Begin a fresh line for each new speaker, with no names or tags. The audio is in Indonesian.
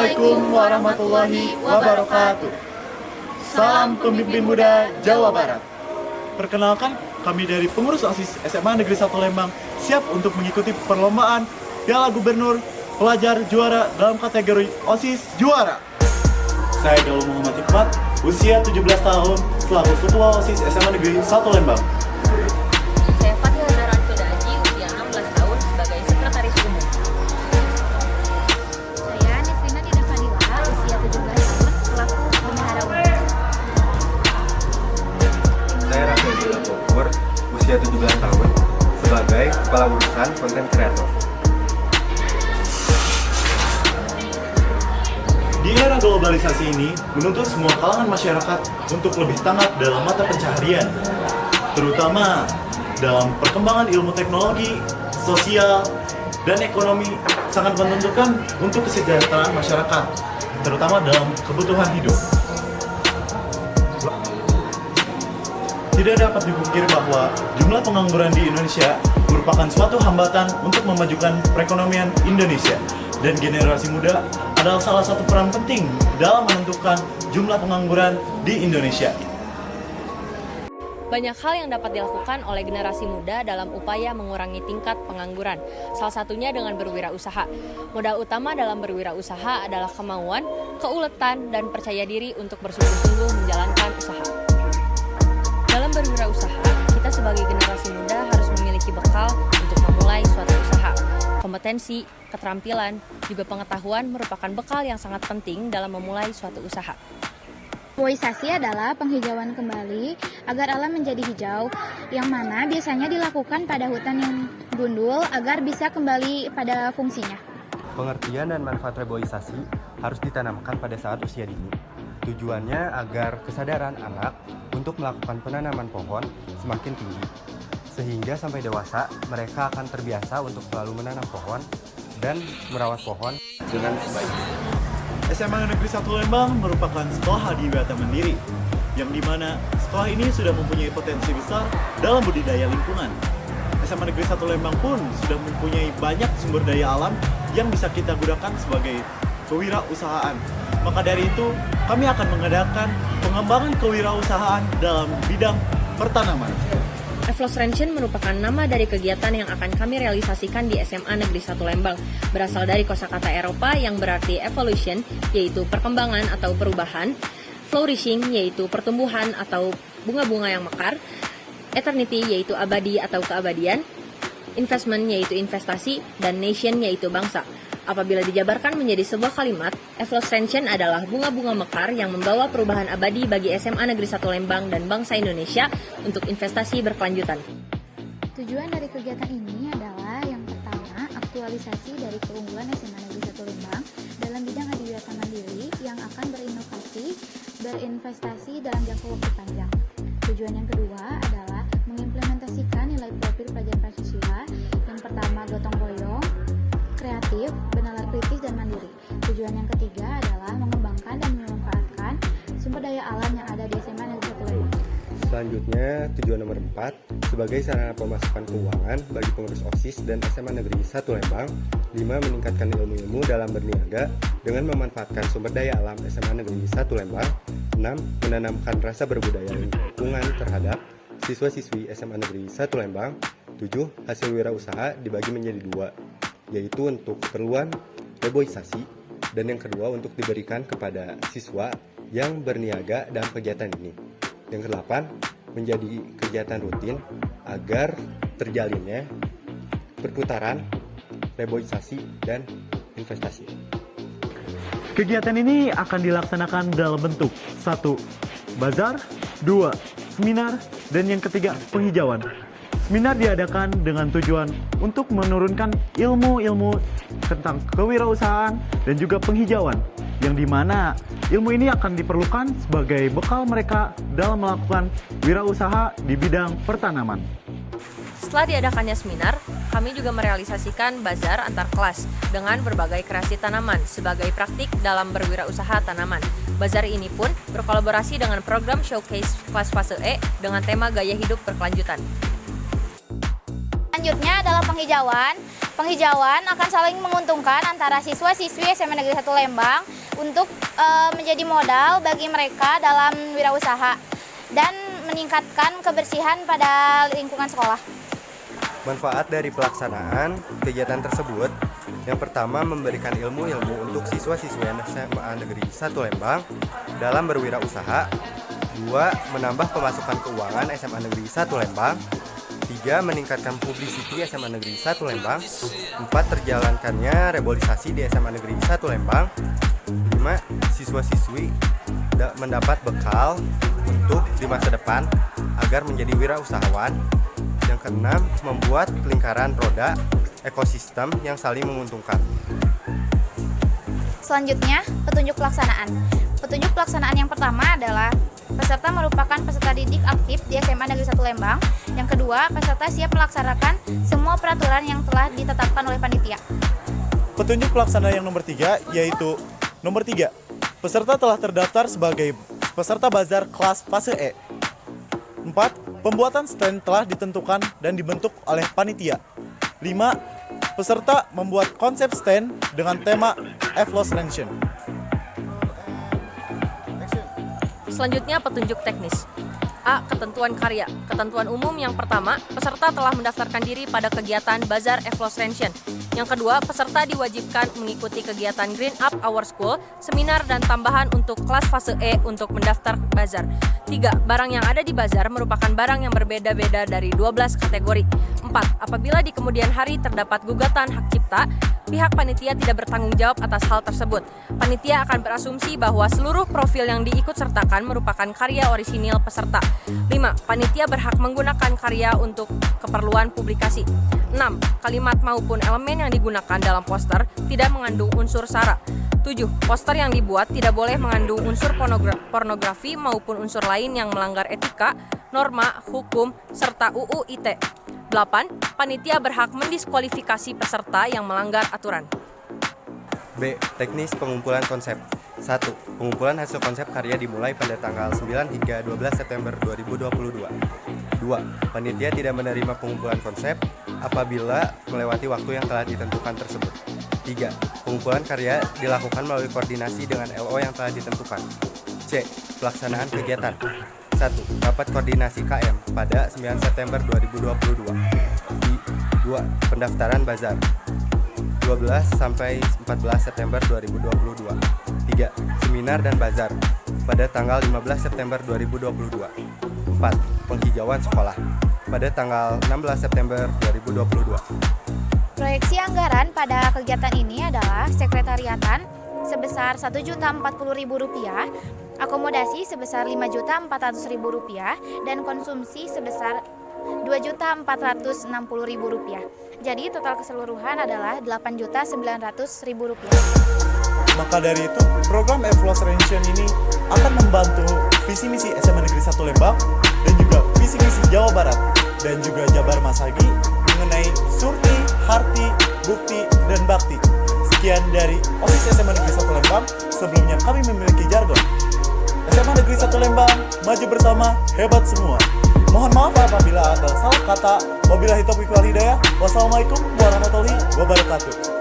Assalamualaikum warahmatullahi wabarakatuh. Salam pemimpin muda Jawa Barat. Perkenalkan, kami dari pengurus OSIS SMA Negeri 1 Lembang siap untuk mengikuti perlombaan Piala Gubernur Pelajar Juara dalam kategori OSIS Juara. Saya Galuh Muhammad Hikmat, usia 17 tahun, selaku Ketua OSIS SMA Negeri 1 Lembang.
Saya Fathia Zahra Aji, usia 16 tahun, sebagai Sekretaris Umum.
Saya Nisrina Dina Fadila, usia 17 tahun, selaku Bendahara Umum.
Saya Rafael Bokor, usia 17 tahun, sebagai Kepala Urusan Konten Kreator.
Di era globalisasi ini, menuntut semua kalangan masyarakat untuk lebih tanggap dalam mata pencaharian, terutama dalam perkembangan ilmu teknologi, sosial, dan ekonomi sangat menentukan untuk kesejahteraan masyarakat, terutama dalam kebutuhan hidup. Tidak dapat dipungkiri bahwa jumlah pengangguran di Indonesia merupakan suatu hambatan untuk memajukan perekonomian Indonesia, dan generasi muda adalah salah satu peran penting dalam menentukan jumlah pengangguran di Indonesia.
Banyak hal yang dapat dilakukan oleh generasi muda dalam upaya mengurangi tingkat pengangguran. Salah satunya dengan berwirausaha. Modal utama dalam berwirausaha adalah kemauan, keuletan, dan percaya diri untuk bersungguh-sungguh menjalankan usaha. Dalam berwirausaha, kita sebagai generasi muda harus memiliki bekal untuk memulai suatu usaha. Kompetensi, keterampilan, juga pengetahuan merupakan bekal yang sangat penting dalam memulai suatu usaha.
Reboisasi adalah penghijauan kembali agar alam menjadi hijau, yang mana biasanya dilakukan pada hutan yang gundul agar bisa kembali pada fungsinya.
Pengertian dan manfaat reboisasi harus ditanamkan pada saat usia dini. Tujuannya agar kesadaran anak untuk melakukan penanaman pohon semakin tinggi, sehingga sampai dewasa mereka akan terbiasa untuk selalu menanam pohon dan merawat pohon dengan baik.
SMA Negeri 1 Lembang merupakan sekolah adiwiyata mandiri, yang dimana sekolah ini sudah mempunyai potensi besar dalam budidaya lingkungan. SMA Negeri 1 Lembang pun sudah mempunyai banyak sumber daya alam yang bisa kita gunakan sebagai kewirausahaan. Maka dari itu, kami akan mengadakan pengembangan kewirausahaan dalam bidang pertanaman.
Evolution merupakan nama dari kegiatan yang akan kami realisasikan di SMA Negeri 1 Lembang. Berasal dari kosakata Eropa yang berarti evolution, yaitu perkembangan atau perubahan, flourishing, yaitu pertumbuhan atau bunga-bunga yang mekar, eternity, yaitu abadi atau keabadian, investment, yaitu investasi, dan nation, yaitu bangsa. Apabila dijabarkan menjadi sebuah kalimat, evolution adalah bunga-bunga mekar yang membawa perubahan abadi bagi SMA Negeri 1 Lembang dan bangsa Indonesia untuk investasi berkelanjutan.
Tujuan dari kegiatan ini adalah yang pertama, aktualisasi dari keunggulan SMA Negeri 1 Lembang dalam bidang adiwiyata mandiri yang akan berinovasi, berinvestasi dalam jangka waktu panjang. Tujuan yang kedua adalah mengimplementasikan nilai profil pelajar Pancasila. Yang pertama, gotong royong, kreatif, bernalar kritis, dan mandiri. Tujuan yang ketiga adalah mengembangkan dan memanfaatkan sumber daya alam yang ada di SMA Negeri 1 Lembang.
Selanjutnya, tujuan nomor 4, sebagai sarana pemasukan keuangan bagi pengurus OSIS dan SMA Negeri 1 Lembang. 5. Meningkatkan ilmu-ilmu dalam berniaga dengan memanfaatkan sumber daya alam SMA Negeri 1 Lembang. 6. Menanamkan rasa berbudaya lingkungan terhadap siswa-siswi SMA Negeri 1 Lembang. 7. Hasil wirausaha dibagi menjadi 2, yaitu untuk keperluan reboisasi dan yang kedua untuk diberikan kepada siswa yang berniaga dalam kegiatan ini. Yang ke-8, menjadi kegiatan rutin agar terjalinnya perputaran reboisasi dan investasi.
Kegiatan ini akan dilaksanakan dalam bentuk 1. Bazar, 2. Seminar, dan yang ketiga penghijauan. Seminar diadakan dengan tujuan untuk menurunkan ilmu-ilmu tentang kewirausahaan dan juga penghijauan, yang dimana ilmu ini akan diperlukan sebagai bekal mereka dalam melakukan wirausaha di bidang pertanaman.
Setelah diadakannya seminar, kami juga merealisasikan bazar antar kelas dengan berbagai kreasi tanaman sebagai praktik dalam berwirausaha tanaman. Bazar ini pun berkolaborasi dengan program showcase kelas fase E dengan tema gaya hidup berkelanjutan.
Selanjutnya adalah penghijauan. Penghijauan akan saling menguntungkan antara siswa-siswi SMA Negeri 1 Lembang untuk menjadi modal bagi mereka dalam wirausaha dan meningkatkan kebersihan pada lingkungan sekolah.
Manfaat dari pelaksanaan kegiatan tersebut, yang pertama memberikan ilmu-ilmu untuk siswa-siswi SMA Negeri 1 Lembang dalam berwirausaha. 2. Menambah pemasukan keuangan SMA Negeri 1 Lembang. 3. Meningkatkan publicity SMA Negeri 1 Lembang. 4. Terjalankannya reboisasi di SMA Negeri 1 Lembang. 5. Siswa-siswi mendapat bekal untuk di masa depan agar menjadi wirausahawan. Yang keenam, membuat lingkaran roda ekosistem yang saling menguntungkan.
Selanjutnya, petunjuk pelaksanaan. Petunjuk pelaksanaan yang pertama adalah peserta merupakan peserta didik aktif di SMA Negeri 1 Lembang. Yang kedua, peserta siap melaksanakan semua peraturan yang telah ditetapkan oleh panitia.
Petunjuk pelaksanaan yang nomor 3 yaitu nomor 3. Peserta telah terdaftar sebagai peserta bazar kelas fase E. 4. Pembuatan stand telah ditentukan dan dibentuk oleh panitia. 5. Peserta membuat konsep stand dengan tema Evolution.
Selanjutnya petunjuk teknis. A. Ketentuan karya. Ketentuan umum yang pertama, peserta telah mendaftarkan diri pada kegiatan Bazar Evolution. Yang kedua, peserta diwajibkan mengikuti kegiatan Green Up Our School, seminar dan tambahan untuk kelas fase E untuk mendaftar bazar. 3. Barang yang ada di bazar merupakan barang yang berbeda-beda dari 12 kategori. 4. Apabila di kemudian hari terdapat gugatan hak cipta, pihak panitia tidak bertanggung jawab atas hal tersebut. Panitia akan berasumsi bahwa seluruh profil yang diikutsertakan merupakan karya orisinil peserta. 5. Panitia berhak menggunakan karya untuk keperluan publikasi. 6. Kalimat maupun elemen yang digunakan dalam poster tidak mengandung unsur sara. 7. Poster yang dibuat tidak boleh mengandung unsur pornografi maupun unsur lain yang melanggar etika, norma, hukum, serta UU ITE. 8. Panitia berhak mendiskualifikasi peserta yang melanggar aturan.
B. Teknis pengumpulan konsep. 1. Pengumpulan hasil konsep karya dimulai pada tanggal 9 hingga 12 September 2022. 2. Panitia tidak menerima pengumpulan konsep apabila melewati waktu yang telah ditentukan tersebut. 3. Pengumpulan karya dilakukan melalui koordinasi dengan LO yang telah ditentukan. C. Pelaksanaan kegiatan. 1. Rapat koordinasi KM pada 9 September 2022. 2. Pendaftaran bazar 12 sampai 14 September 2022. 3. Seminar dan bazar pada tanggal 15 September 2022. 4. Penghijauan sekolah pada tanggal 16 September 2022.
Proyeksi anggaran pada kegiatan ini adalah sekretariatan sebesar Rp1.040.000, akomodasi sebesar Rp5.400.000, dan konsumsi sebesar Rp2.460.000. Jadi total keseluruhan adalah Rp8.900.000.
Maka dari itu, program Evolution ini akan membantu visi misi SMA Negeri 1 Lembang dan juga visi misi Jawa Barat dan juga Jabar Masagi mengenai surti, harti, bukti, dan bakti. Sekian dari OSIS SMA Negeri 1 Lembang. Sebelumnya kami memiliki jargon. SMA Negeri 1 Lembang, maju bersama, hebat semua. Mohon maaf apabila ada salah kata. Wabillahi taufiq wal hidayah. Wassalamualaikum warahmatullahi wabarakatuh.